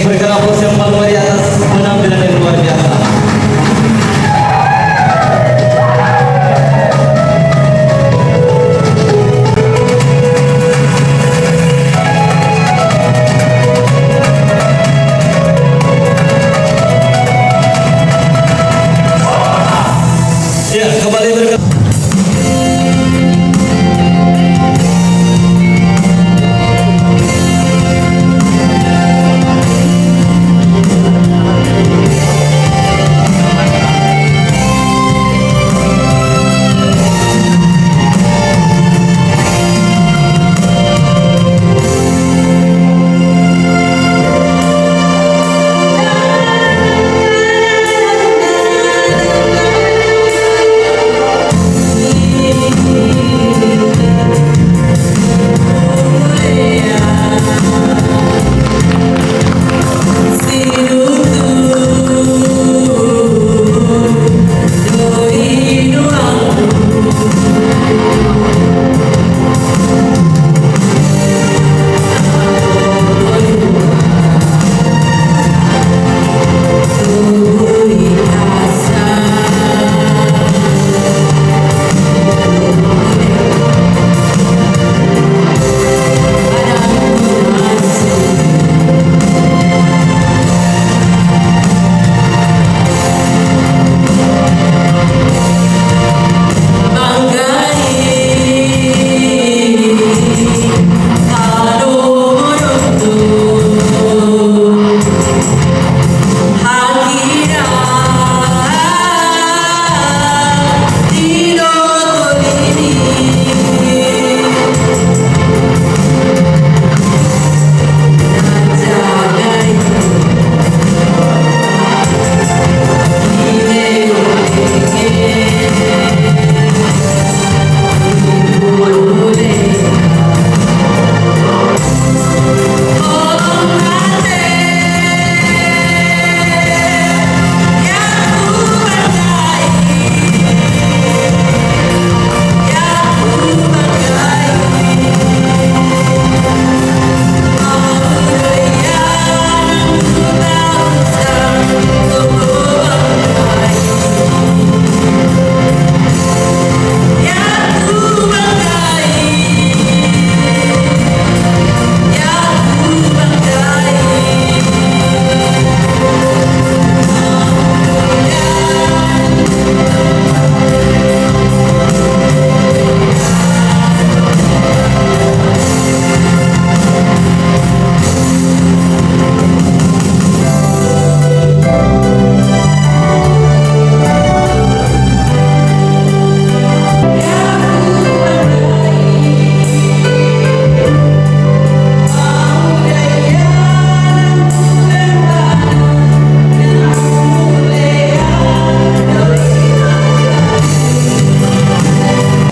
berikan aplaus yang paling meriah atas penampilan yang luar biasa. Ya, kembali berkat.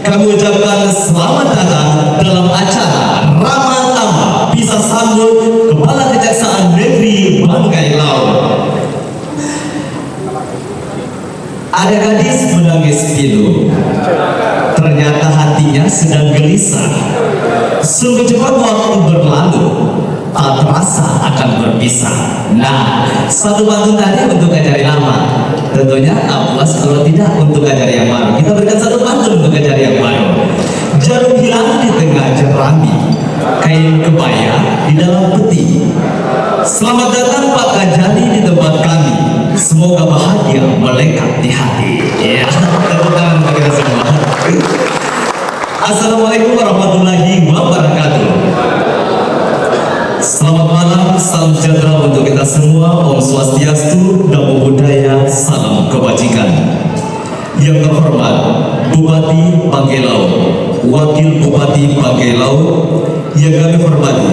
Kami ucapkan selamat datang dalam acara Rama Tama bisa sambut Kepala Kejaksaan Negeri Banggai Laut. Ada gadis menangis pilu, ternyata hatinya sedang gelisah. Sungguh cepat waktu berlalu, tak terasa akan berpisah. Nah, satu pantun tadi untuk Kajari lama, tentunya aplaus kalau tidak untuk Kajari yang baru. Kita berikan satu pantun untuk Kajari yang baru. Jarum hilang di tengah jerami, kain kebaya di dalam peti. Selamat datang Pak Kajari di tempat kami, semoga bahagia melekat di hati. Ya, tepuk tangan untuk kita semua. Assalamualaikum warahmatullahi wabarakatuh. Selamat malam, salam sejahtera untuk kita semua. Om Swastiastu, Namo Buddhaya, salam kebajikan. Yang terhormat Bupati Banggai Laut, Wakil Bupati Banggai Laut, yang kami hormati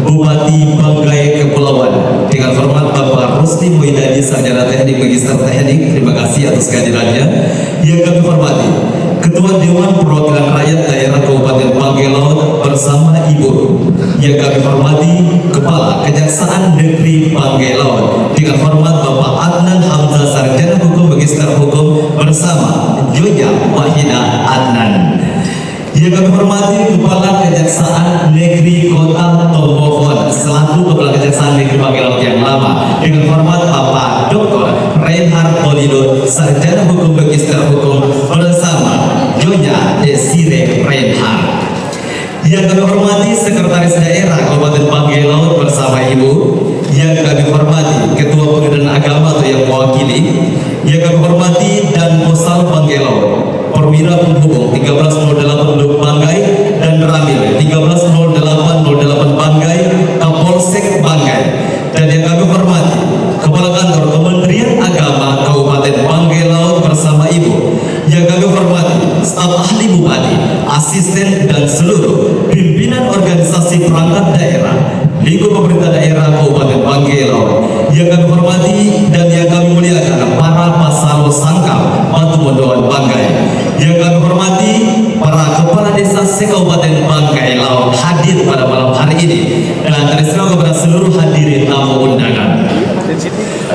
Bupati Banggai Kepulauan, dengan hormat Bapak Rusdi Muidadi, Sarjana Teknik Magister Teknik, terima kasih atas kehadirannya. Yang kami hormati Ketua Dewan Perwakilan Rakyat Daerah Kabupaten Banggai Laut bersama Ibu. Yang kami hormati Kepala Kejaksaan Negeri Banggai Laut, dengan hormat Bapak Adnan Hamzah, Sarjana Hukum Magister Hukum bersama Nyonya Wahida Adnan. Yang kami hormati Kepala Kejaksaan Negeri Kota Tomohon selaku Kepala Kejaksaan Negeri Banggai yang lama, dengan hormat Bapak Dr. Reinhard Polidor, Sarjana Hukum Magister Hukum, bersama Nyonya Desire Reinhard. Yang kami hormati Sekretaris Daerah Kabupaten Banggai Laut bersama Ibu. Yang kami hormati Ketua Pengadilan Agama atau yang mewakili. Yang kami hormati Dan Posal Banggai Laut, Perwira Penghubung 1308 Banggai dan Ramil 130808 Banggai, Kapolsek Banggai. Dan yang kami hormati Kepala Kantor Kementerian Agama Kabupaten Banggai Laut bersama Ibu. Yang kami hormati staf ahli bupati, asisten dan seluruh pimpinan organisasi perangkat daerah, lingkup pemerintah daerah Kabupaten Banggai Laut. Yang kami hormati dan yang kami muliakan para pasalo sangkap Batu Mondoan Banggai. Yang kami hormati para kepala desa se-Kabupaten Banggai Laut hadir pada malam hari ini, dan terima kepada seluruh hadirin tamu undangan.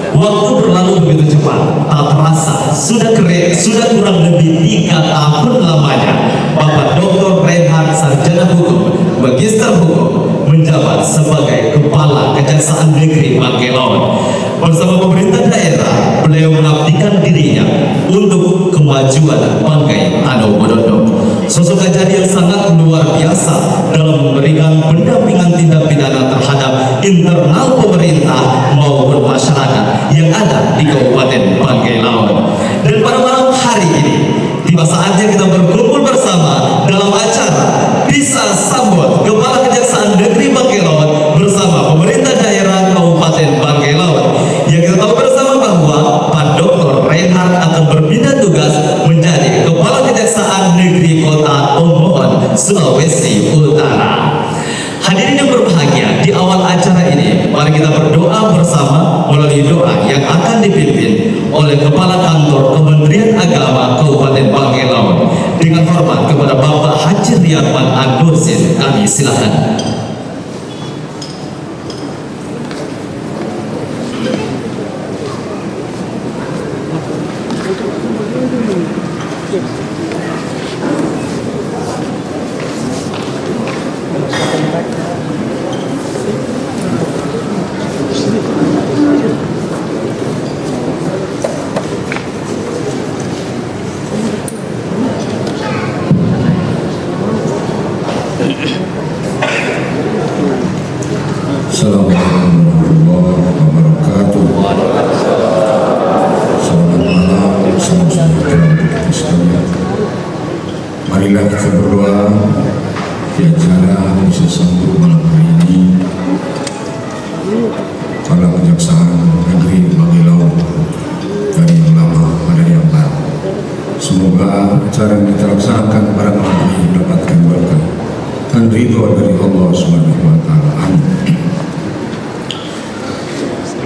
Waktu berlalu begitu cepat, tak terasa sudah kurang lebih 3 tahun lamanya Bapak Dr. Reinhard, Sarjana Hukum, Magister Hukum, menjabat sebagai Kepala Kejaksaan Negeri Banggai Laut. Bersama pemerintah daerah, beliau mengabdikan dirinya untuk kemajuan Banggai Tanah Bododo. Sosok kejadian sangat luar biasa dalam memberikan pendampingan tindak pidana terhadap internal pemerintah maupun masyarakat yang ada di Kabupaten Banggai Laut. Dan pada malam hari ini tiba saatnya kita berkumpul bersama dalam acara bisa sambut Kepala Kejaksaan Negeri Banggai Laut bersama pemerintah daerah Kabupaten Banggai Laut. Yang kita tahu bersama bahwa Pak Dr. Reinhard akan berpindah tugas menjadi Kepala Kejaksaan Negeri Kota Tomohon, Sulawesi Utara. Hadirin yang berbahagia, di awal acara ini mari kita berdoa bersama melalui doa yang akan dipimpin oleh Kepala Kantor Kementerian Agama Kabupaten Banggai Laut. Dengan hormat kepada Bapak Haji Riyadman Ad-Dursin, kami silakan. Assalamualaikum warahmatullahi wabarakatuh. Selamat malam, saudara-saudara kita sekalian. Marilah kita berdoa di acara bisa sambut malam hari ini. Kepala Kejaksaan Negeri Banggai Laut dari yang lama pada yang baru. Semoga acara yang kita laksanakan pada malam ini mendapatkan berkah dan ridho dari Allah Subhanahu wa Ta'ala. Amin.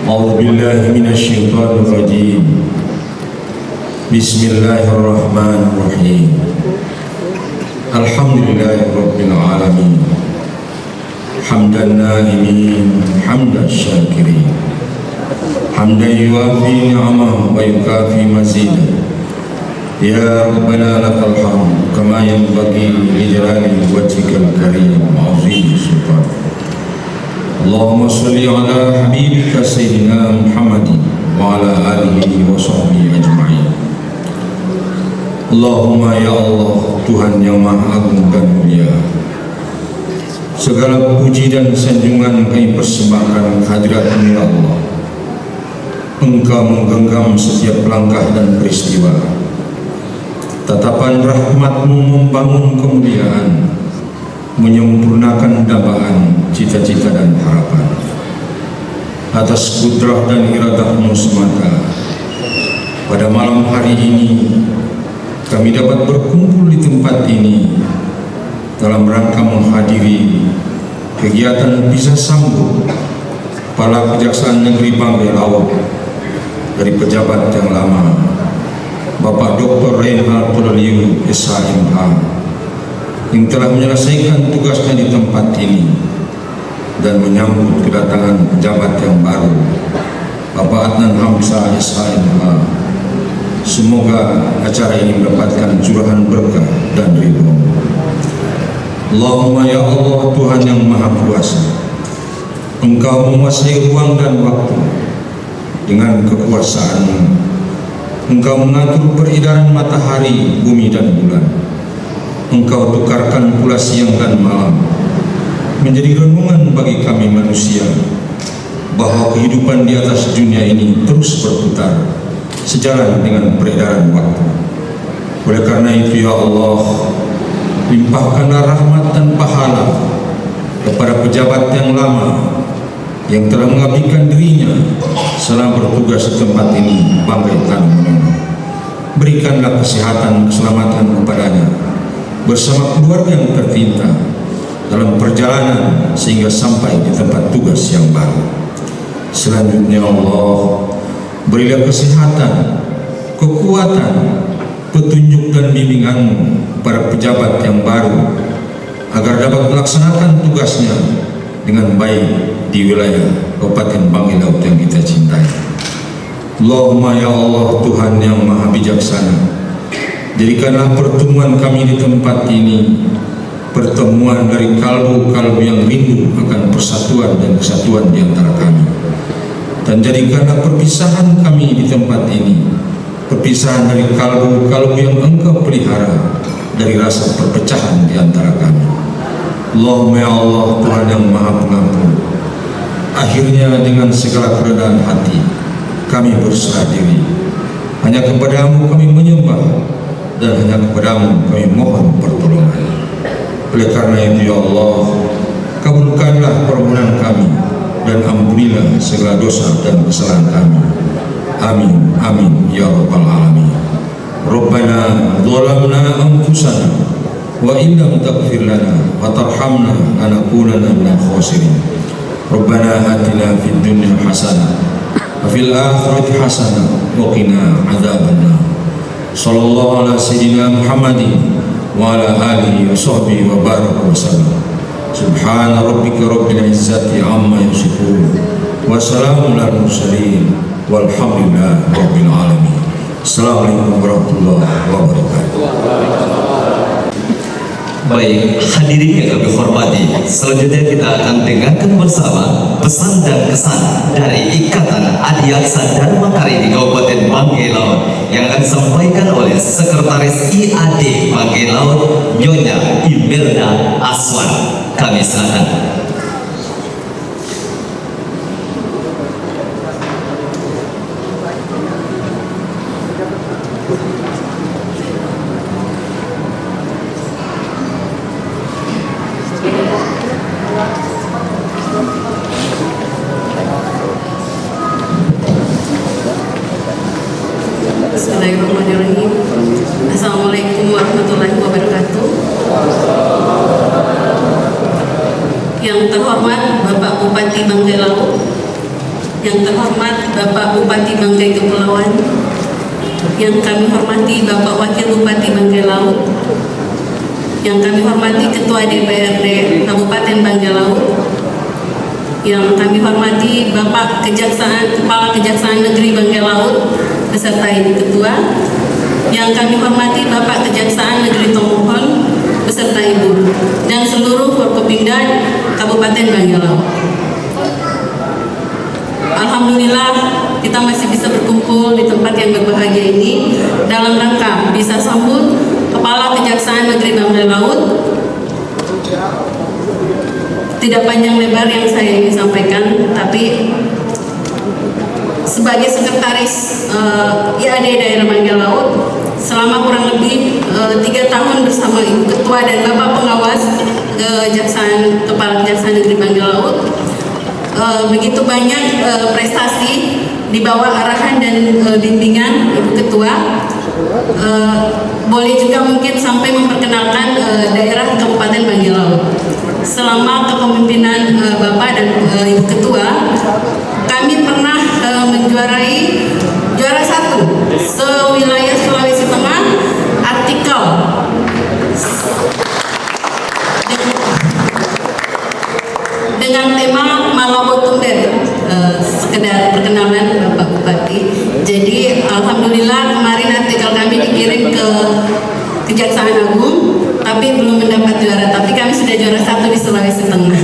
A'udzubillahi minasyaitonir rajim. Bismillahirrahmanirrahim. Alhamdulillahirabbil alamin. Hamdan na'imin, hamdan syakirin. Hamdan yuwafi ni'amahu wa yukafi mazidah. Ya Rabbana lakal hamd kama yanbaghi li jalali wajhikal karim wa 'azimi sultanik. Allahumma salli ala habibika sayyidina Muhammadin wa ala alihi wa sahbihi ajma'in. Allahumma ya Allah, Tuhan yang maha agung dan mulia, segala puji dan sanjungan kami persembahkan kehadirat-Mu ya Allah. Engkau menggenggam setiap langkah dan peristiwa. Tatapan rahmat-Mu membangun kemuliaan, menyempurnakan dambaan cita-cita dan harapan. Atas kudrah dan iradah-Mu semata, pada malam hari ini kami dapat berkumpul di tempat ini dalam rangka menghadiri kegiatan bisa sambut Kepala Kejaksaan Negeri Banggai Laut dari pejabat yang lama, Bapak Dr. Reinhard Polidor SHMH, yang telah menyelesaikan tugasnya di tempat ini dan menyambut kedatangan pejabat yang baru, Bapak Adnan Hamzah SHMH. Semoga acara ini mendapatkan curahan berkah dan ridho. Allahumma ya Allah Tuhan yang Maha Kuasa, Engkau menguasai ruang dan waktu. Dengan kekuasaan-Mu Engkau mengatur peredaran matahari, bumi dan bulan. Engkau tukarkan pula siang dan malam menjadi renungan bagi kami manusia, bahwa kehidupan di atas dunia ini terus berputar sejalan dengan peredaran waktu. Oleh karena itu ya Allah, limpahkanlah rahmat dan pahala kepada pejabat yang lama yang telah mengabdikan dirinya selama bertugas di tempat ini bagai tanah menunggu. Berikanlah kesehatan, keselamatan kepadanya bersama keluarga yang tercinta dalam perjalanan sehingga sampai di tempat tugas yang baru. Selanjutnya Allah, berilah kesehatan, kekuatan, petunjuk dan bimbingan-Mu para pejabat yang baru agar dapat melaksanakan tugasnya dengan baik di wilayah Kabupaten Banggai Laut yang kita cintai. Allahumma ya Allah Tuhan yang Maha Bijaksana, jadikanlah pertemuan kami di tempat ini pertemuan dari kalbu-kalbu yang rindu akan persatuan dan kesatuan di antara kami, dan jadikanlah perpisahan kami di tempat ini perpisahan dari kalbu-kalbu yang Engkau pelihara dari rasa perpecahan di antara kami. Allahumma ya Allah Tuhan yang Maha Pengampun, akhirnya dengan segala kerendahan hati kami berserah diri. Hanya kepada-Mu kami menyembah dan hanya kepada-Mu kami mohon pertolongan. Oleh karena itu ya Allah, kabulkanlah permohonan kami dan ampunilah segala dosa dan kesalahan kami. Amin, amin ya rabbal alamin. Rabbana zalamna anfusana wa in lam taghfir lana wa tarhamna lanakunanna minal khasirin. Rabbana atina fid dunya hasanah wa fil akhirati hasanah wa qina adzabannar. Sallallahu ala sayyidina Muhammadin wa ala alihi wa sahbihi wa baraka wa sallam. Subhana rabbika rabbil izzati amma yasifun wa salamun alal mursalin walhamdulillahi rabbil alamin. Assalamualaikum warahmatullahi wabarakatuh. Baik, hadirin yang kami hormati, selanjutnya kita akan dengarkan bersama pesan dan kesan dari Ikatan Adiaksa Dharma Karya di Kabupaten Banggai Laut yang akan disampaikan oleh Sekretaris IAD Banggai Laut, Nyonya Imelda Aswan. Kami silakan. Bismillahirrahmanirrahim. Assalamualaikum warahmatullahi wabarakatuh. Yang terhormat Bapak Bupati Banggai Laut, yang terhormat Bapak Bupati Banggai Kepulauan, yang kami hormati Bapak Wakil Bupati Banggai Laut, yang kami hormati Ketua DPRD Kabupaten Banggai Laut, yang kami hormati Bapak Kepala Kejaksaan Negeri Banggai Laut beserta Ibu Ketua, yang kami hormati Bapak Kejaksaan Negeri Tomohon beserta Ibu, dan seluruh Forkopimda Kabupaten Banggai Laut. Alhamdulillah kita masih bisa berkumpul di tempat yang berbahagia ini dalam rangka bisa sambut Kepala Kejaksaan Negeri Banggai Laut. Tidak panjang lebar yang saya ingin sampaikan, tapi sebagai sekretaris IAD daerah Banggai Laut selama kurang lebih 3 tahun bersama Ibu Ketua dan Bapak Pengawas Kepala Kejaksaan Negeri Banggai Laut, begitu banyak prestasi di bawah arahan dan bimbingan Ibu Ketua. Boleh juga mungkin sampai memperkenalkan daerah Kabupaten Banggai Laut. Selama kepemimpinan Bapak dan Ibu Ketua, kami pernah menjuarai juara 1 sewilayah Sulawesi Tengah artikel dengan tema Malabo Tumber. Sekedar perkenalan Bapak Bupati. Jadi alhamdulillah kemarin artikel kami dikirim ke Kejaksaan Agung, tapi belum mendapat juara. Tapi kami sudah sudah juara 1 di Sulawesi Tengah.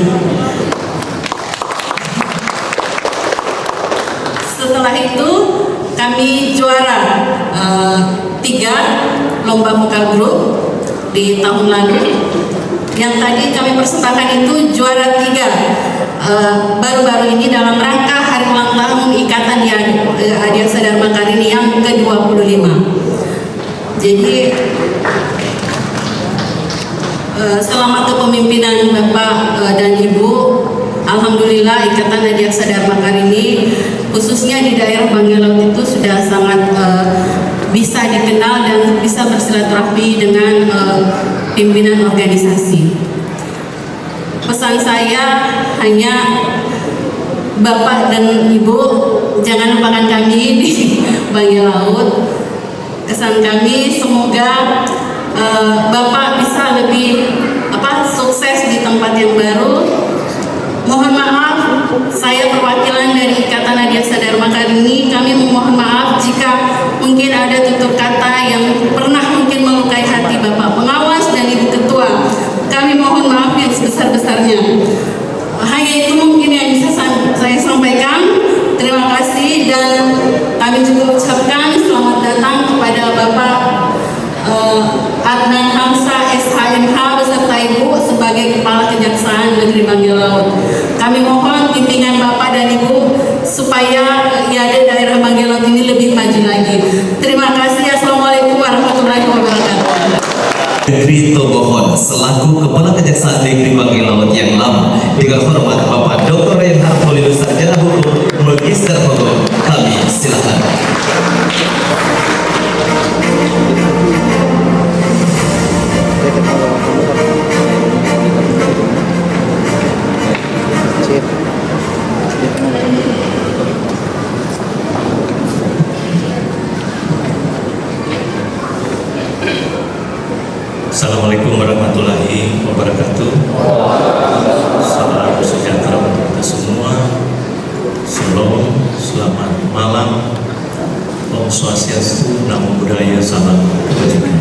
Setelah itu kami juara 3 lomba vokal grup di tahun lalu. Yang tadi kami persembahkan itu juara 3 baru-baru ini dalam rangka hari ulang tahun Ikatan Adiaksa Dharma Karini yang ke-25. Jadi selama kepemimpinan Bapak dan Ibu, alhamdulillah Ikatan Adiaksa Dharma Karini khususnya di daerah Banggai Laut itu sudah sangat bisa dikenal dan bisa bersilaturahmi dengan pimpinan organisasi. Pesan saya hanya Bapak dan Ibu jangan lupakan kami di Banggai Laut. Kesan kami semoga Bapak bisa lebih sukses di tempat yang baru. Mohon maaf, saya perwakilan dari Ikatan Adiaksa Dharma Karini. Kami memohon maaf jika mungkin ada tutur kata yang pernah mungkin melukai hati Bapak pengawas dan Ibu Ketua. Kami mohon maaf yang sebesar-besarnya. Hanya itu mungkin yang bisa saya sampaikan. Terima kasih dan kami juga ucapkan selamat datang kepada Bapak Adnan Hamsa SHMH beserta Ibu sebagai Kepala Kejaksaan Negeri Banggai Laut. Kami mohon bimbingan Bapak dan Ibu supaya daerah Banggai Laut ini lebih maju lagi. Terima kasih. Assalamualaikum warahmatullahi wabarakatuh. Negeri Togohon selaku Kepala Kejaksaan Negeri Banggai Laut yang lama, dengan hormat Bapak Dr. Reinhard Polilus Sarjana Hukum Magister Hukum, kami silakan. Assalamualaikum warahmatullahi wabarakatuh. Salam sejahtera untuk kita semua. Shalom, selamat malam. Om Swastiastu, Namo Buddhaya, salam kebajikan.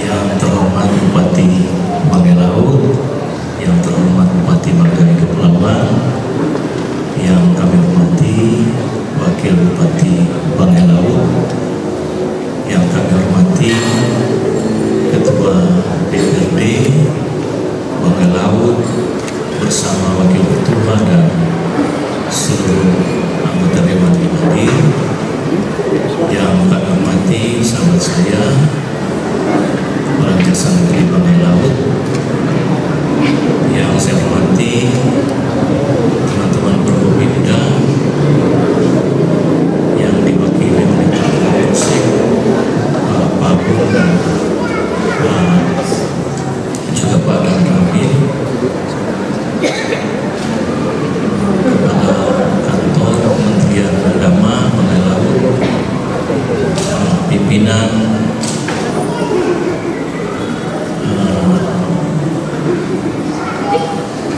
Yang terhormat Bupati Banggai Laut, yang terhormat Bupati Banggai Kepulauan, yang kami hormati Wakil Bupati Banggai Laut, yang kami hormati Ketua DPRD Banggai Laut bersama Wakil Ketua dan seluruh anggota Dewan yang hadir, yang kami hormati sahabat saya Kepala Kejaksaan Negeri Banggai Laut, yang saya hormati teman-teman Prokopimda yang diwakili oleh Pak Kapolsek, Pak Bung, dan juga Pak Dan Ramil, Kepala Kantor Kementerian Agama Banggai Laut, pimpinan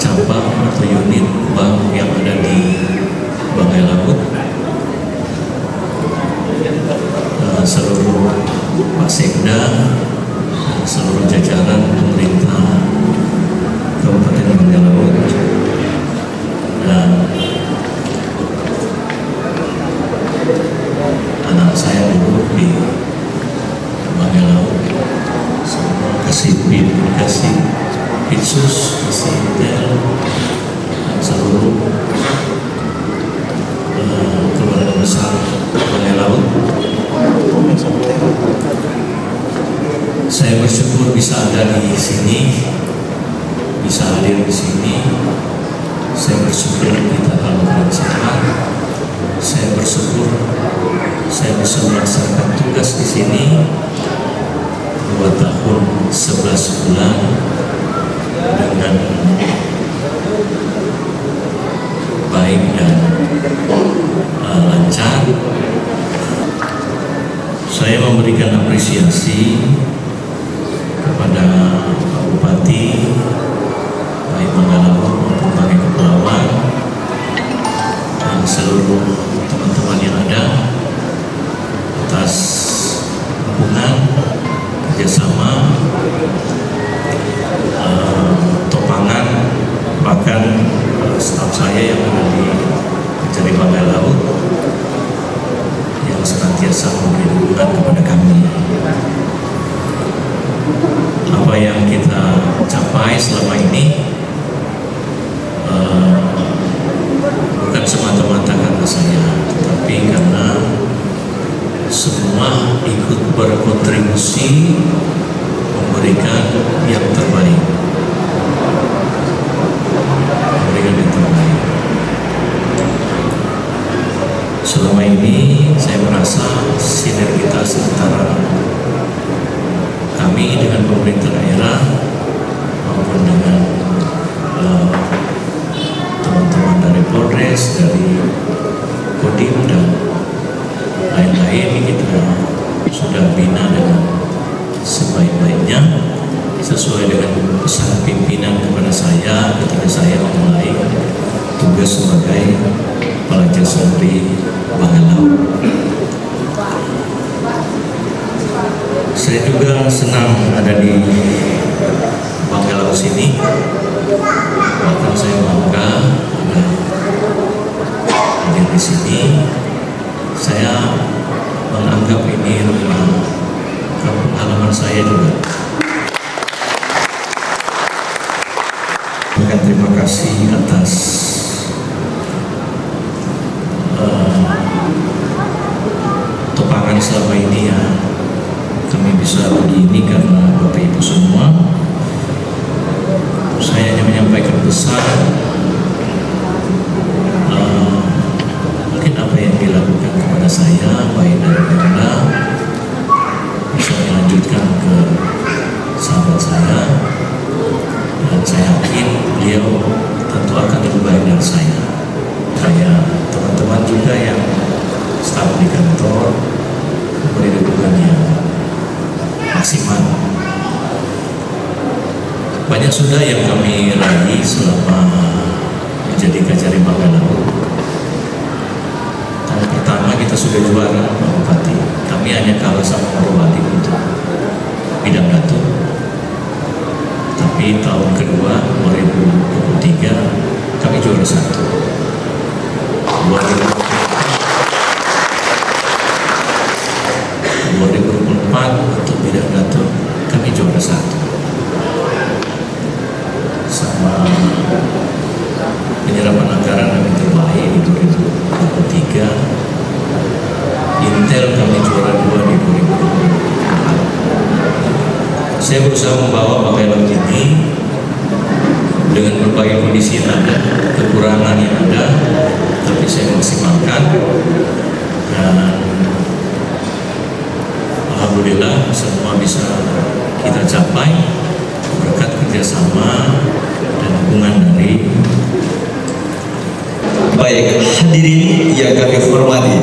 cabang atau unit bank yang ada di Banggai Laut, seluruh Pak Sekda, seluruh jajaran pemerintah Kabupaten Banggai Laut, dan anak saya dulu di Banggai Laut, semua kasih Pitsus, kasih Intel, dan seluruh keluarga besar Banggai Laut. Saya bersyukur bisa ada di sini, bisa hadir di sini. Saya bersyukur kita kalau bersama. Saya bersyukur saya bisa melaksanakan tugas di sini 2 tahun 11 bulan dengan baik dan lancar. Saya memberikan apresiasi kepada Pak Bupati, baik Banggai Laut maupun Banggai Kepulauan, dan seluruh teman-teman yang ada atas dukungan kerjasama berkontribusi memberikan yang terbaik. Selama ini saya merasa sinergitas antara kami dengan pemerintah daerah maupun dengan teman-teman dari Polres, dari Kodim dan lain-lain kita sudah bina dengan sebaik-baiknya sesuai dengan pesan pimpinan kepada saya ketika saya memulai tugas sebagai Pelajar Santri Bangkelau. Saya juga senang ada di Bangkelau sini. Bahkan saya bangga ada hadir di sini. Saya menganggap ini rumah kampung halaman saya juga. Bahkan terima kasih atas topangan selama ini ya. Kami bisa begini karena Bapak Ibu semua. Saya hanya menyampaikan pesan mungkin apa yang dilakukan kepada saya baik dari Pemda bisa dilanjutkan ke sahabat saya, dan saya yakin beliau tentu akan lebih baik dari saya. Kayak teman-teman juga yang staf di kantor memberi dukungan yang maksimal. Banyak sudah yang kami raih selama menjadi Kajari Bangkelau. Tahun pertama kita sudah juara, Pak Bupati. Kami hanya kalah sama Morowali untuk bidang datu. Tapi tahun kedua 2023 kami juara 1. 2024 untuk bidang datu kami juara 1. Sama penyerapan anggaran kami terbaik di 2023. Intel kami juara 2 di 2024. Saya berusaha membawa Bangkelau ini dengan berbagai kondisi yang ada, kekurangan yang ada, tapi saya maksimalkan, dan alhamdulillah semua bisa kita capai berkat kerjasama dan dukungan dari. Baik, hadirin yang kami hormati,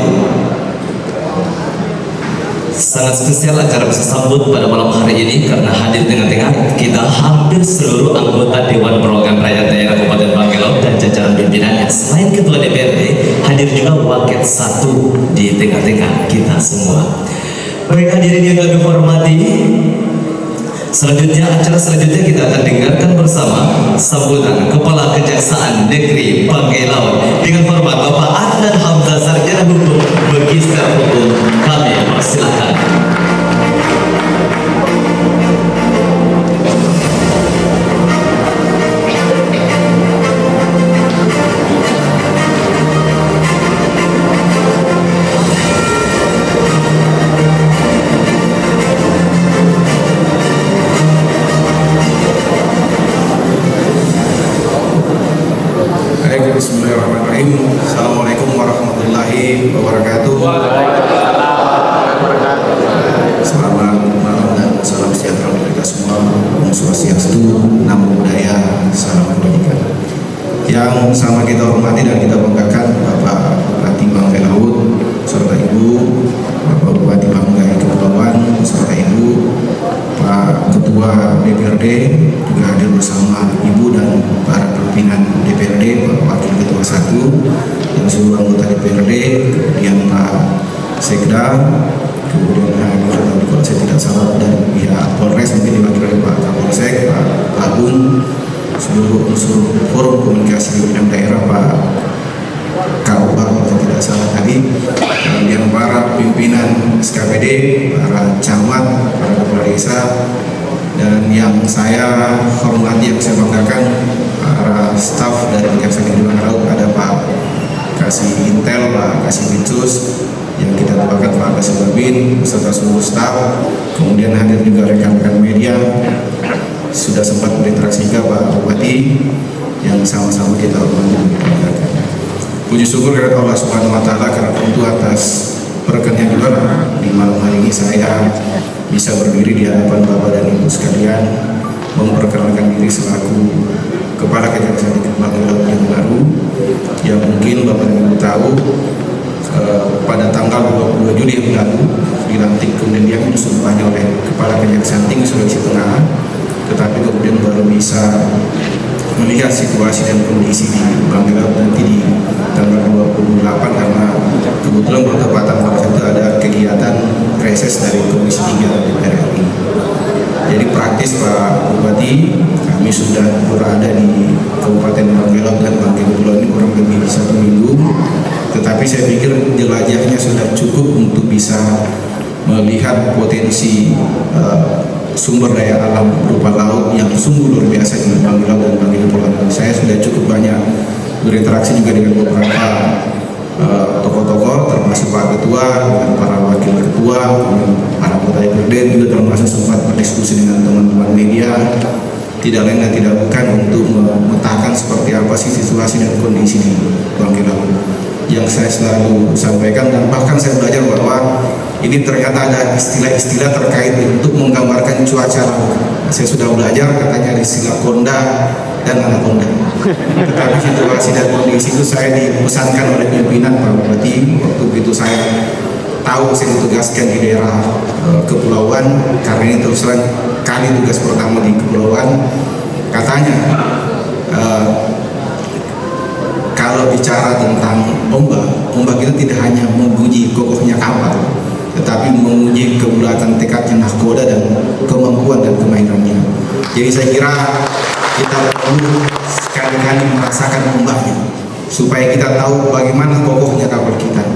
sangat spesial acara bisa sambut pada malam hari ini karena hadir dengan tengah kita hampir seluruh anggota Dewan Perwakilan Rakyat Daerah Kabupaten Bangkelau dan jajaran pimpinannya. Selain Ketua DPRD, hadir juga Wakil 1 di tengah-tengah kita semua. Baik, hadirin yang kami hormati, acara selanjutnya kita akan dengarkan bersama sambutan Kepala Kejaksaan Negeri Bangkelau dengan hormat Bapak Adnan Hamzah, Sarjana Hukum Magister Hukum. Kami persilakan. Bismillahirrahmanirrahim. Assalamualaikum warahmatullahi wabarakatuh. Selamat malam dan salam sejahtera untuk kita semua. Om Swastiastu, Namo Buddhaya, salam kebajikan. Yang sama kita hormati dan kita banggakan Bapak Bupati Bangkelau serta Ibu, Bapak Bupati Banggai Kepulauan serta Ibu, Pak Ketua DPRD juga hadir bersama Ibu dan para pimpinan DPRD, Pak Wakil Ketua 1 dan seluruh anggota DPRD, kemudian Pak Sekda, kemudian hadir tadi kalau saya tidak salah dari pihak Polres mungkin diwakili oleh Pak Kapolsek, Pak Agung, seluruh unsur forum komunikasi di bidang daerah, Pak KUA kalau saya tidak salah tadi, kemudian para pimpinan SKPD, para camat, para kepala desa, dan yang saya hormati, yang saya banggakan para staf dari Kejaksaan Negeri Bangkelau, ada Pak kasih intel, Pak Kasih Binsus, yang kita doakan Pak Kasih Babin beserta seluruh staf, kemudian hadir juga rekan-rekan media, sudah sempat berinteraksi juga Pak Bupati yang sama-sama kita hormati. Puji syukur kepada Allah Subhanahu wa Ta'ala karena tentu atas berkatnya juga di malam hari ini saya bisa berdiri di hadapan Bapak dan Ibu sekalian, memperkenalkan diri selaku Kepala Kejaksaan Negeri Bangkalan yang baru, yang mungkin Bapak dan Ibu tahu pada tanggal 22 Juli yang lalu dilantik kemudian dia disumpahnya oleh Kepala Kejaksaan Tinggi Sulawesi Tengah, tetapi kemudian baru bisa melihat situasi dan kondisi di Bangkalan nanti di tanggal 28 karena kebetulan bertepatan pada saat itu ada kegiatan reses dari Komisi 3 DPR RI. Jadi praktis Pak Bupati, kami sudah berada di Kabupaten Bangkalan dan Bangkalan ini kurang lebih 1 minggu, tetapi saya pikir jelajahnya sudah cukup untuk bisa melihat potensi sumber daya alam berupa laut yang sungguh luar biasa di Bangkalan dan Bangkalan. Saya sudah cukup banyak berinteraksi juga dengan beberapa tokoh-tokoh, termasuk Pak Ketua, dengan para wakil ketua, para anggota DPRD juga termasuk sempat berdiskusi dengan teman-teman media. Tidak lain dan tidak bukan untuk memetakan seperti apa sih situasi dan kondisi di Bangkalan. Yang saya selalu sampaikan dan bahkan saya belajar bahwa ini ternyata ada istilah-istilah terkait untuk menggambarkan cuaca laut. Saya sudah belajar katanya ada istilah konda dan anakonda. Tetapi situasi dan kondisi itu saya dipesankan oleh pimpinan Pak Bupati waktu itu saya tahu saya ditugaskan di daerah kepulauan, karena ini terus terang kali tugas pertama di kepulauan. Katanya kalau bicara tentang ombak itu tidak hanya menguji kokohnya kapal, tetapi menguji kebulatan tekadnya nahkoda dan kemampuan dan kemahirannya. Jadi saya kira kita perlu sekali-kali merasakan ombaknya, supaya kita tahu bagaimana kokohnya kapal kita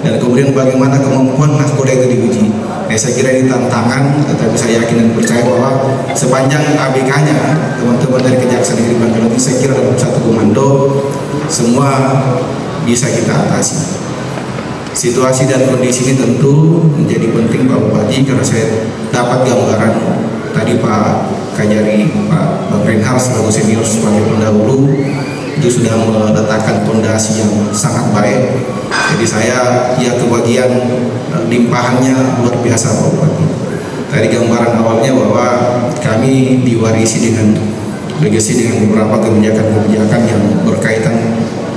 dan kemudian bagaimana kemampuan nahkoda itu diuji. Saya kira ini tantangan, tetapi saya yakin dan percaya bahwa sepanjang ABK-nya teman-teman dari Kejaksaan Negeri Bangkalan ini saya kira dalam satu komando semua bisa kita atasi. Situasi dan kondisi ini tentu menjadi penting Pak Bupati, karena saya dapat gambaran tadi Pak Kajari, Pak Bang Reinhard selaku senior sebagai pendahulu itu sudah meletakkan fondasi yang sangat baik. Jadi saya ya kebagian limpahannya luar biasa Pak Bupati. Tadi gambaran awalnya bahwa kami diwarisi dengan legasi dengan beberapa kebijakan-kebijakan yang berkaitan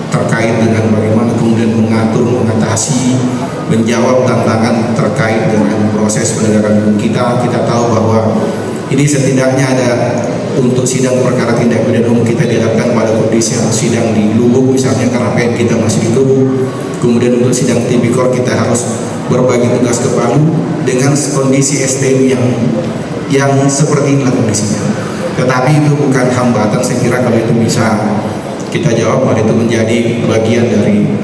terkait dengan bagaimana kemudian mengatur, mengatasi, menjawab tantangan terkait dengan proses penegakan hukum kita. Kita tahu bahwa ini setidaknya ada untuk sidang perkara tindak pidana umum kita dihadapkan pada kondisi yang sidang di Lubuk misalnya karena PN kita masih di Lubuk. Kemudian untuk sidang tipikor kita harus berbagi tugas ke Palu dengan kondisi STM yang seperti inilah kondisinya. Tetapi itu bukan hambatan, saya kira kalau itu bisa kita jawab, bahwa itu menjadi bagian dari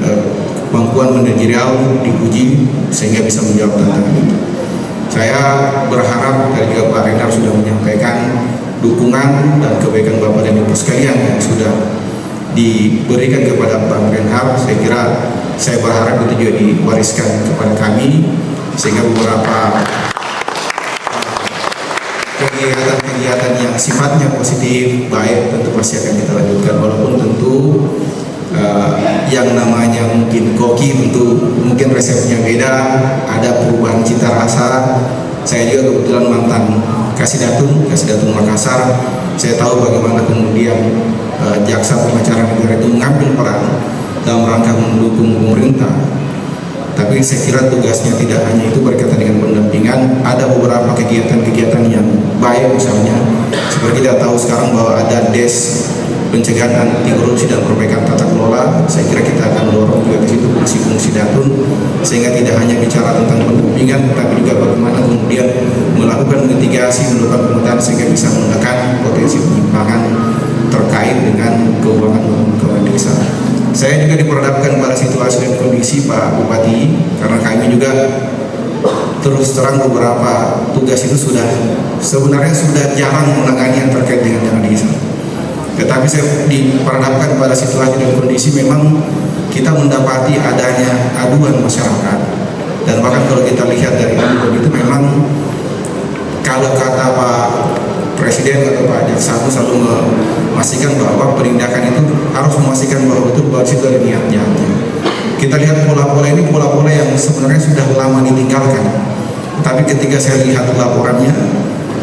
kemampuan manajerial diuji sehingga bisa menjawab tantangan itu. Saya berharap dari juga Pak Reinhard sudah menyampaikan dukungan dan kebaikan Bapak dan Ibu sekalian yang sudah diberikan kepada Pak Reinhard. Saya kira saya berharap itu juga diwariskan kepada kami sehingga beberapa kegiatan-kegiatan yang sifatnya positif, baik tentu pasti akan kita lanjutkan, walaupun tentu yang namanya mungkin koki tentu mungkin resepnya beda, ada perubahan cita rasa. Saya juga kebetulan mantan Kasidatun Makassar. Saya tahu bagaimana kemudian jaksa pengacara negara itu mengambil peran dalam rangka mendukung pemerintah. Tapi saya kira tugasnya tidak hanya itu berkaitan dengan pendampingan, ada beberapa kegiatan-kegiatan yang baik, misalnya seperti kita tahu sekarang bahwa ada DES pencegahan anti korupsi dan perbaikan tata kelola. Saya kira kita akan dorong juga ke situ fungsi-fungsi datun, sehingga tidak hanya bicara tentang pendampingan, tapi juga bagaimana kemudian melakukan mitigasi, melakukan pemetaan sehingga bisa menekan potensi penyimpangan terkait dengan keuangan desa. Saya juga diperhadapkan pada situasi dan kondisi Pak Bupati, karena kami juga terus terang beberapa tugas itu sebenarnya sudah jarang menangani yang terkait dengan dana desa. Tetapi saya diperhadapkan pada situasi dan kondisi memang kita mendapati adanya aduan masyarakat, dan bahkan kalau kita lihat dari aduan itu memang kalau kata Pak Presiden atau Pak Jaksa selalu memastikan bahwa penindakan itu harus memastikan bahwa betul situ ada niatnya. Kita lihat pola-pola ini pola-pola yang sebenarnya sudah lama ditinggalkan, tapi ketika saya lihat laporannya,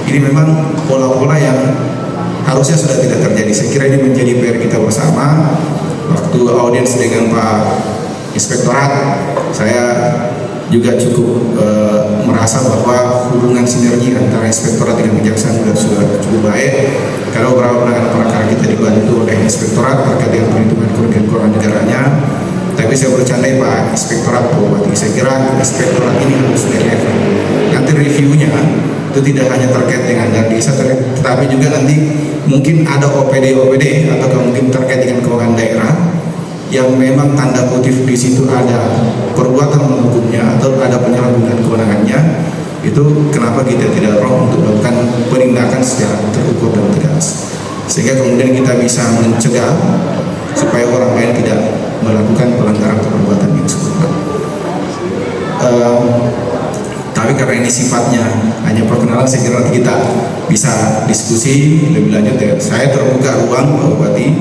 ini memang pola-pola yang harusnya sudah tidak terjadi. Saya kira ini menjadi PR kita bersama. Waktu audiens dengan Pak Inspektorat, saya juga cukup merasa bahwa hubungan sinergi antara Inspektorat dengan Kejaksaan sudah cukup baik. Kalau beberapa penanganan perkara kita dibantu oleh Inspektorat terkait dengan perhitungan kerugian keuangan negaranya. Tapi saya bercandai Pak Inspektorat, Pak Bupati, saya kira Inspektorat ini harus direview. Nanti reviewnya itu tidak hanya terkait dengan dana desa, tetapi juga nanti mungkin ada OPD atau mungkin terkait dengan keuangan daerah yang memang tanda kutip di situ ada perbuatan menghukumnya atau ada penyalahgunaan kewenangannya. Itu kenapa kita tidak roh untuk melakukan penindakan secara terukur dan tegas, sehingga kemudian kita bisa mencegah supaya orang lain tidak melakukan pelanggaran atau perbuatan yang serupa. Tapi karena ini sifatnya hanya perkenalan, saya kira nanti kita bisa diskusi lebih lanjut ya. Saya terbuka ruang Pak Bupati,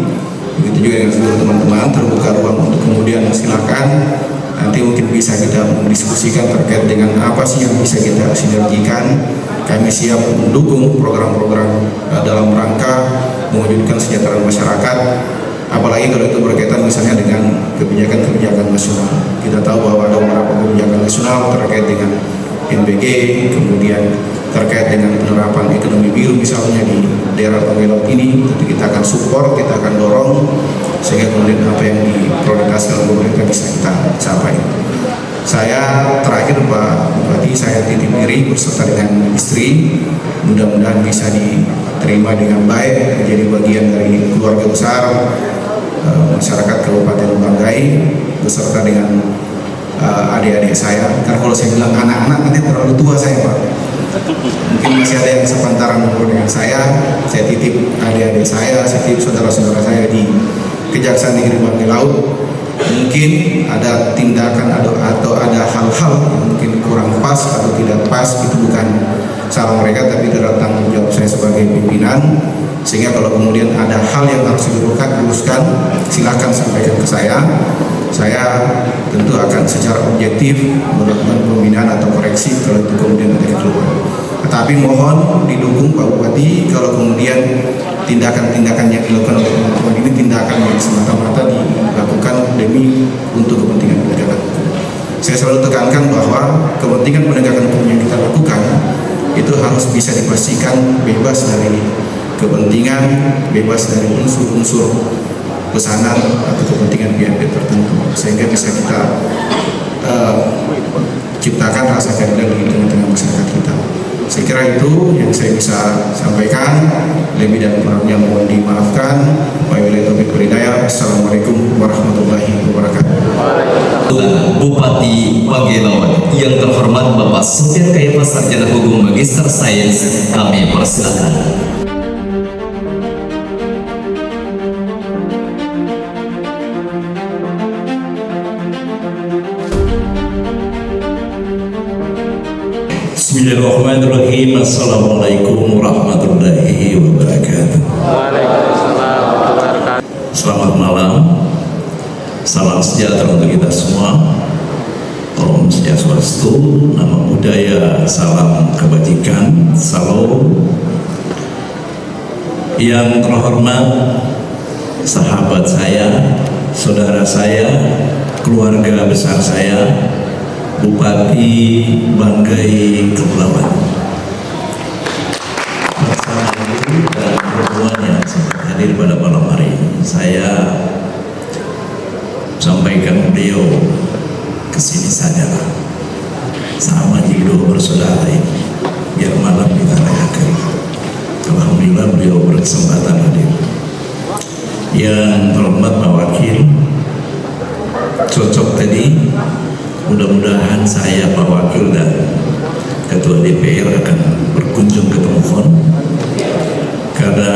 begitu juga dengan seluruh teman-teman, terbuka ruang untuk kemudian silakan nanti mungkin bisa kita mendiskusikan terkait dengan apa sih yang bisa kita sinergikan. Kami siap mendukung program-program dalam rangka mewujudkan kesejahteraan masyarakat, apalagi kalau itu berkaitan misalnya dengan kebijakan-kebijakan nasional. Kita tahu bahwa ada beberapa kebijakan nasional terkait dengan NBG, kemudian terkait dengan penerapan ekonomi biru misalnya di daerah Banggai Laut ini, tentu kita akan support, kita akan dorong sehingga kemudian apa yang diprioritaskan oleh pemerintah bisa kita capai. Saya terakhir Pak Bupati, saya titip diri beserta dengan istri, mudah-mudahan bisa diterima dengan baik, menjadi bagian dari keluarga besar masyarakat Kabupaten Banggai beserta dengan adik-adik saya. Karena kalau saya bilang anak-anak nanti terlalu tua saya Pak. Mungkin masih ada yang sepantaran umur dengan saya titip adik-adik saya titip saudara-saudara saya di Kejaksaan Negeri Banggai Laut. Mungkin ada tindakan atau ada hal-hal yang mungkin kurang pas atau tidak pas, itu bukan salah mereka, tapi itu adalah tanggung jawab saya sebagai pimpinan. Sehingga kalau kemudian ada hal yang harus diluruskan, silakan sampaikan ke saya. Saya tentu akan secara objektif melakukan pembinaan atau koreksi kalau itu kemudian ada keluar. Tetapi mohon didukung Pak Bupati kalau kemudian tindakan-tindakan yang dilakukan oleh teman-teman ini tindakan yang semata-mata dilakukan demi untuk kepentingan penegakan hukum. Saya selalu tekankan bahwa kepentingan penegakan hukum yang kita lakukan itu harus bisa dipastikan bebas dari kepentingan, bebas dari unsur-unsur pesanan atau kepentingan pihak tertentu, sehingga bisa kita ciptakan rasa keadilan di tengah-tengah masyarakat kita. Saya kira itu yang saya bisa sampaikan. Lebih dan kurangnya mohon dimaafkan. Wabillahi taufiq wal hidayah. Assalamualaikum warahmatullahi wabarakatuh. Bupati Banggai Laut yang terhormat Bapak Sofian Kayapa, Sarjana Hukum Magister Sains, kami persilakan. Bismillahirrahmanirrahim. Assalamualaikum warahmatullahi wabarakatuh. Selamat malam. Salam sejahtera untuk kita semua. Om Swastiastu, Namo Buddhaya, salam kebajikan, salam. Yang terhormat sahabat saya, saudara saya, keluarga besar saya, Bupati Banggai Kepulauan, bersama ibu dan rombongan yang hadir pada malam hari ini, saya sampaikan beliau kesini saja sama jiwa bersaudara ini, biar malam kita rayakan. Alhamdulillah beliau berkesempatan hadir. Yang terhormat Pak Wakil, cocok tadi. Mudah-mudahan saya, Pak Wakil dan Ketua DPR akan berkunjung ke Temuhon, karena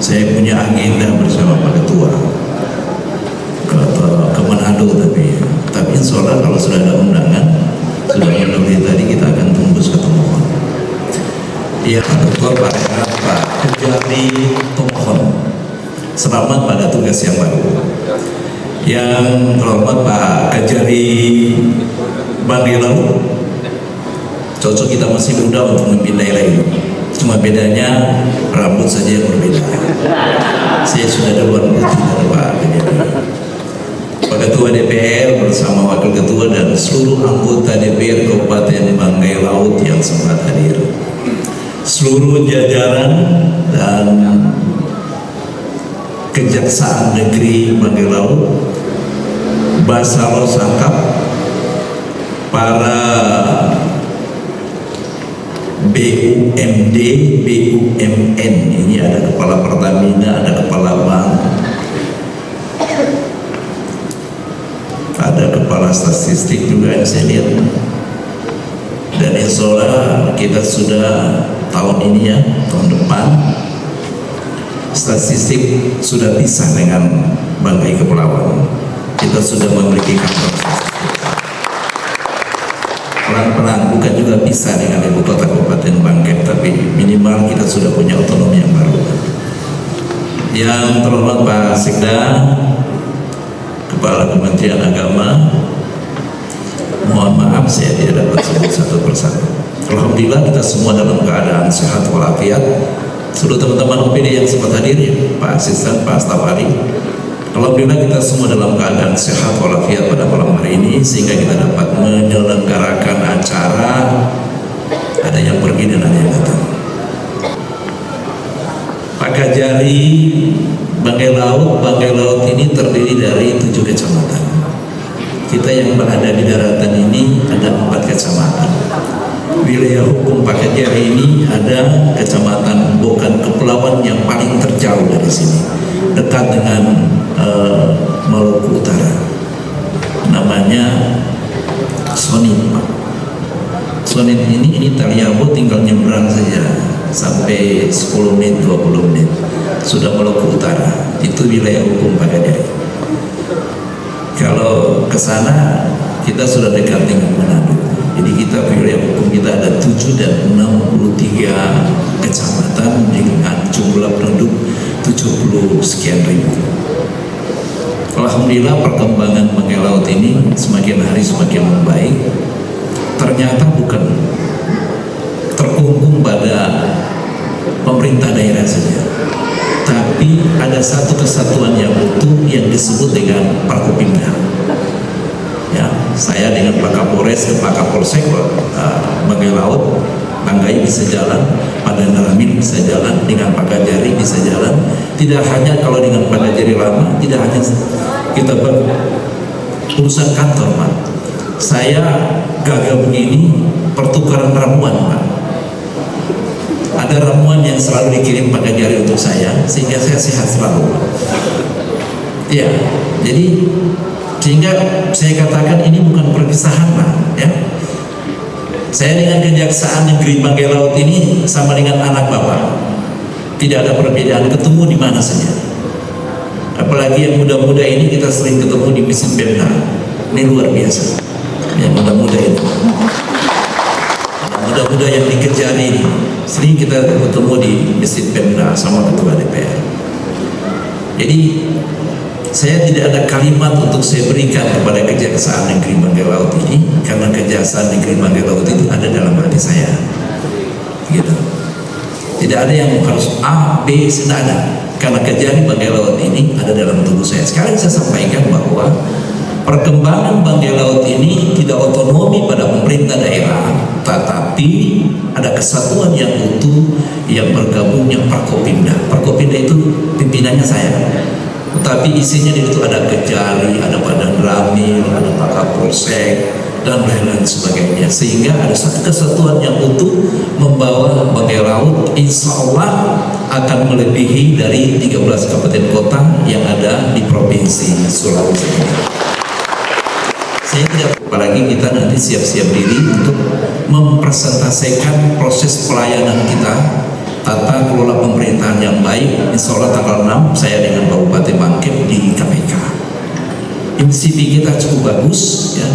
saya punya agenda bersama Pak Ketua Manado, tapi insya Allah kalau sudah ada undangan, sudah memenuhi tadi, kita akan tembus ke Tomohon. Ya, Pak Dr. Pak Renat, Pak Kejari Tomohon, selamat pada tugas yang baru. Yang terhormat Pak Kejari Bangkelau, cocok, kita masih muda untuk memimpin daerah ini. Cuma bedanya rambut saja yang berbeda. Saya sudah duluan putih dari Pak Kejari. Pak Ketua DPR bersama Wakil Ketua dan seluruh anggota DPR Kabupaten Banggai Laut yang sempat hadir, seluruh jajaran dan Kejaksaan Negeri Banggai Laut, Basaro Sangkap, para BUMD, BUMN, ini ada kepala Pertamina, ada kepala bank, ada kepala statistik juga yang saya lihat. Dan insya Allah kita sudah tahun ini ya, tahun depan statistik sudah bisa dengan Banggai Kepulauan. Kita sudah memiliki kantor statistik. Pelan-pelan, bukan juga bisa dengan ibu kota Kabupaten Banggai, tapi minimal kita sudah punya otonomi yang baru. Yang terhormat Pak Sekda, Kepala Kementerian Agama, mohon maaf saya tidak dapat sebut satu persatu. Alhamdulillah kita semua dalam keadaan sehat walafiat. Seluruh teman-teman OPD yang sempat hadir, ya, Pak Asisten, Pak Staf Ahli, alhamdulillah kita semua dalam keadaan sehat walafiat pada malam hari ini, sehingga kita dapat menyelenggarakan acara. Ada yang pergi dan ada yang datang. Pak Kejari Banggai Laut ini terdiri dari 7 kecamatan. Kita yang berada di daratan ini ada 4 kecamatan. Wilayah hukum Pak Kejari ini ada kecamatan Bokan Kepulauan yang paling terjauh dari sini, dekat dengan Maluku Utara, namanya Sonit. Sonit ini Taliabo tinggal nyebrang saja sampai 10 menit 20 menit sudah Maluku Utara. Itu wilayah hukum Pak Kejari. Kalau ke sana kita sudah dekat dengan Manado. Jadi kita wilayah hukum kita ada 7 dan 63 kecamatan dengan jumlah penduduk 70 sekian ribu. Alhamdulillah perkembangan Banggai Laut ini semakin hari semakin membaik. Ternyata bukan terkungkung pada pemerintah daerah saja, tapi ada satu kesatuan yang utuh yang disebut dengan Parkopimda. Ya, saya dengan Pak Kapolres dan Pak Kapolsek Banggai Laut, Banggai bisa jalan, Pak Dandaramin bisa jalan, dengan Pak Kejari bisa jalan. Tidak hanya kalau dengan Pak Kejari lama, tidak hanya kita berurusan kantor, Pak. Saya gagah begini pertukaran ramuan, Pak. Ada ramuan yang selalu dikirim Pak Kejari untuk saya, sehingga saya sehat selalu. Ya, jadi sehingga saya katakan ini bukan perpisahan, Pak. Ya, saya dengan Kejaksaan Negeri Banggai Laut ini sama dengan anak bapak, tidak ada perbedaan, ketemu di mana saja. Apalagi yang muda-muda ini kita sering ketemu di Misi Pemda, ini luar biasa. Yang muda-muda ini, muda-muda yang di Kejari ini, sering kita ketemu di Misi Pemda sama Ketua DPR. Jadi saya tidak ada kalimat untuk saya berikan kepada Kejaksaan Negeri Banggai Laut ini, karena Kejaksaan Negeri Banggai Laut itu ada dalam hati saya, gitu. Tidak ada yang harus A, B, tidak ada, karena Kejari Banggai Laut ini ada dalam tubuh saya. Sekarang saya sampaikan bahwa perkembangan Banggai Laut ini tidak otonomi pada pemerintah daerah, tetapi ada kesatuan yang utuh yang bergabungnya Parkopimda. Parkopimda itu pimpinannya saya. Tapi isinya di situ ada Kejari, ada Pak Dandramil, ada Pak Kapolsek, dan lain-lain sebagainya. Sehingga ada satu kesatuan yang utuh membawa Banggai Laut, insya Allah akan melebihi dari 13 kabupaten kota yang ada di Provinsi Sulawesi Tenggara. Saya tidak, apalagi kita nanti siap-siap diri untuk mempresentasikan proses pelayanan kita, tata kelola pemerintahan yang baik. Insya Allah tanggal 6 saya dengan Pak Bupati Bangkit di KPK. MCP kita cukup bagus ya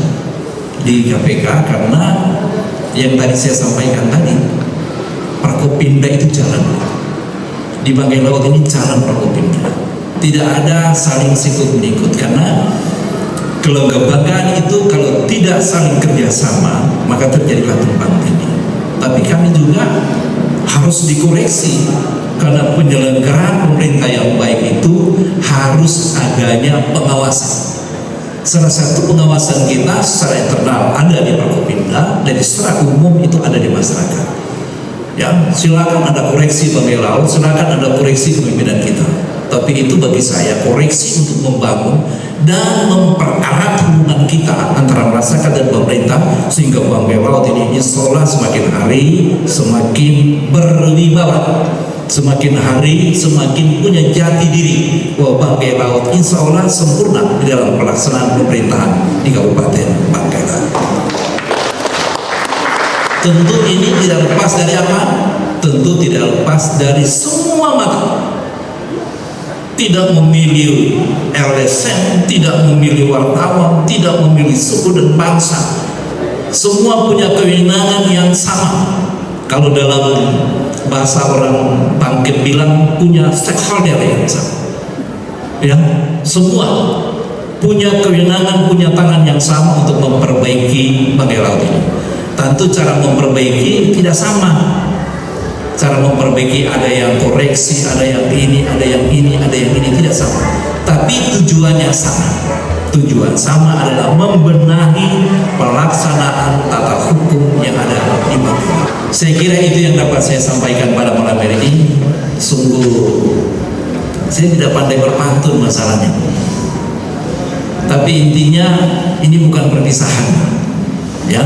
di KPK, karena yang tadi saya sampaikan tadi, Prokopimda itu jalan di Bangkai Laut ini, jalan Prokopimda, tidak ada saling sikut menyikut, karena kelembagaan itu kalau tidak saling kerjasama maka terjadilah tumpang tindih. Tapi kami juga harus dikoreksi, karena penyelenggaraan pemerintah yang baik itu harus adanya pengawasan. Salah satu pengawasan kita secara internal ada di Prokopimda, dan secara umum itu ada di masyarakat. Ya, silakan ada koreksi Bangkai Laut, silakan ada koreksi kepemimpinan kita. Tapi itu bagi saya koreksi untuk membangun dan mempererat hubungan kita antara masyarakat dan pemerintah, sehingga Bangkai Laut ini insya Allah semakin hari semakin berwibawa, semakin hari semakin punya jati diri bahwa Bangkai Laut insya Allah sempurna di dalam pelaksanaan pemerintahan di Kabupaten Bangkai Laut. Tentu ini tidak lepas dari apa? Tentu tidak lepas dari semua mata. Tidak memilih LSM, tidak memilih wartawan, tidak memilih suku dan bangsa. Semua punya kewenangan yang sama. Kalau dalam bahasa orang bangkit bilang, punya stakeholder yang sama. Ya, semua punya kewenangan, punya tangan yang sama untuk memperbaiki Bangkai Laut ini. Tentu cara memperbaiki tidak sama. Cara memperbaiki ada yang koreksi, ada yang ini, ada yang ini, ada yang ini, tidak sama. Tapi tujuannya sama. Tujuan sama adalah membenahi pelaksanaan tata hukum yang ada di Bangkai. Saya kira itu yang dapat saya sampaikan pada malam hari ini. Sungguh saya tidak pandai berpantun masalahnya. Tapi intinya ini bukan perpisahan. Ya.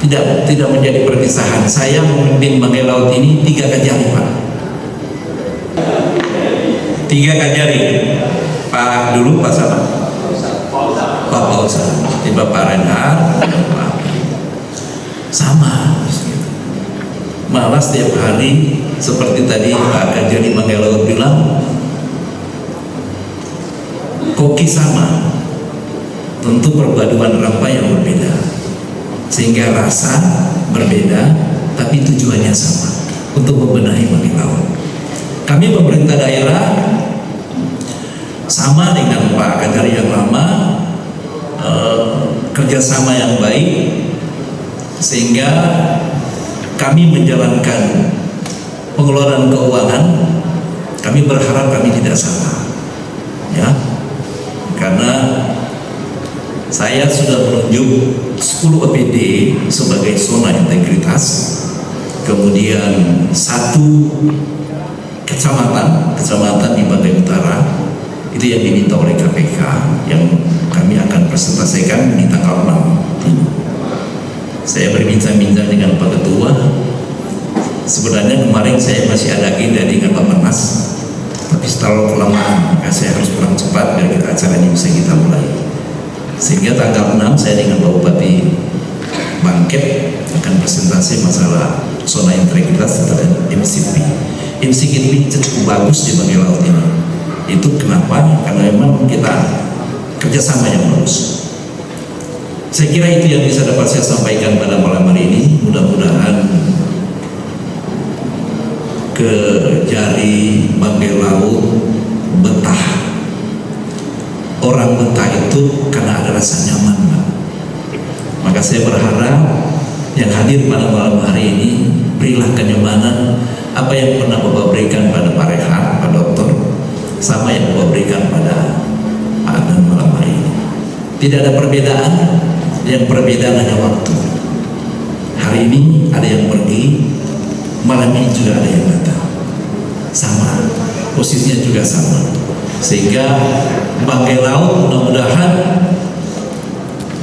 Tidak menjadi perpisahan. Saya memimpin Bangkai Laut ini 3 kajari, Pak. 3 kajari. Pak dulu Pak siapa? Pak Pausa. Tiba Pak Renhard, sama. Malah setiap hari seperti tadi Pak Kajari Bangkai Laut bilang, koki sama. Tentu perpaduan rempah yang berbeda, sehingga rasa berbeda, tapi tujuannya sama, untuk membenahi Bangkai Laut. Kami pemerintah daerah sama dengan Pak Kajari yang lama, kerjasama yang baik, sehingga kami menjalankan pengelolaan keuangan. Kami berharap kami tidak salah, ya, karena saya sudah menunjuk 10 OPD sebagai zona integritas, kemudian 1 kecamatan di Bangkai Utara itu yang diminta oleh KPK, yang kami akan presentasikan di tanggal 6 ini. Saya berbincang-bincang dengan Pak Ketua. Sebenarnya kemarin saya masih ada agenda dengan Pak Menas, tapi setelah kelamaan maka saya harus pulang cepat biar acara ini bisa kita mulai. Sehingga tanggal 6 saya dengan Pak Bupati Bangkit akan presentasi masalah zona integritas dan MCP. MCP ini cukup bagus di Bangkai Laut ini. Itu kenapa? Karena memang kita kerjasama yang bagus. Saya kira itu yang bisa dapat saya sampaikan pada malam hari ini. Mudah-mudahan kejari Bangkai Laut betah. Orang betah itu karena ada rasa nyaman, Pak. Maka saya berharap yang hadir pada malam hari ini, berilah kenyamanan apa yang pernah Bapak berikan pada Pak Rehat, Pak Dokter, sama yang Bapak berikan pada Pak Adnan malam hari ini. Tidak ada perbedaan, yang perbedaan hanya waktu. Hari ini ada yang pergi, malam ini juga ada yang datang. Sama, posisinya juga sama. Sehingga Bangkai Laut mudah-mudahan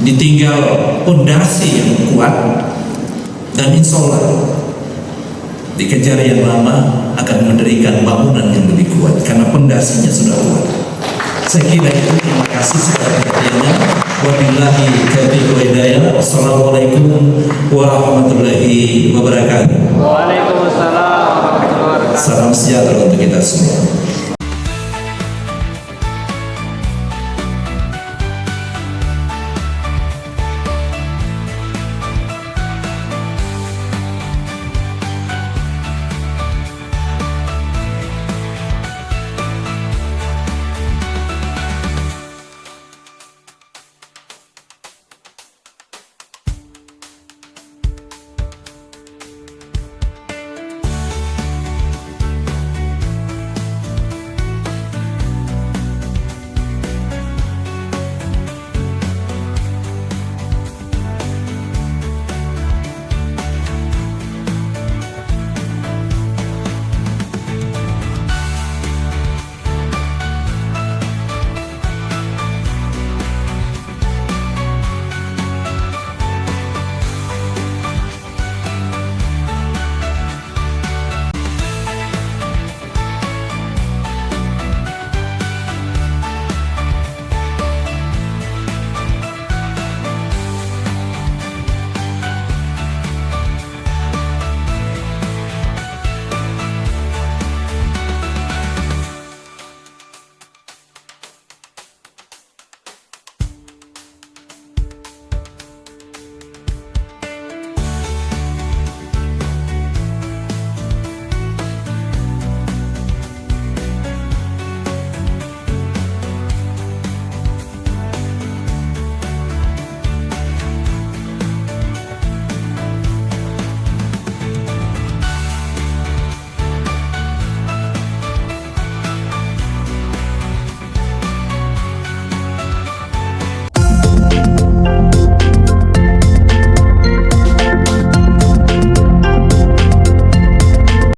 ditinggal pondasi yang kuat, dan insya Allah di kejari yang lama akan mendirikan bangunan yang lebih kuat karena pondasinya sudah kuat. Saya kira itu. Terima kasih sudah perhatiannya. Wabillahi taufiq wal hidayah. Wassalamualaikum warahmatullahi wabarakatuh. Waalaikumsalam warahmatullahi wabarakatuh. Salam sejahtera untuk kita semua.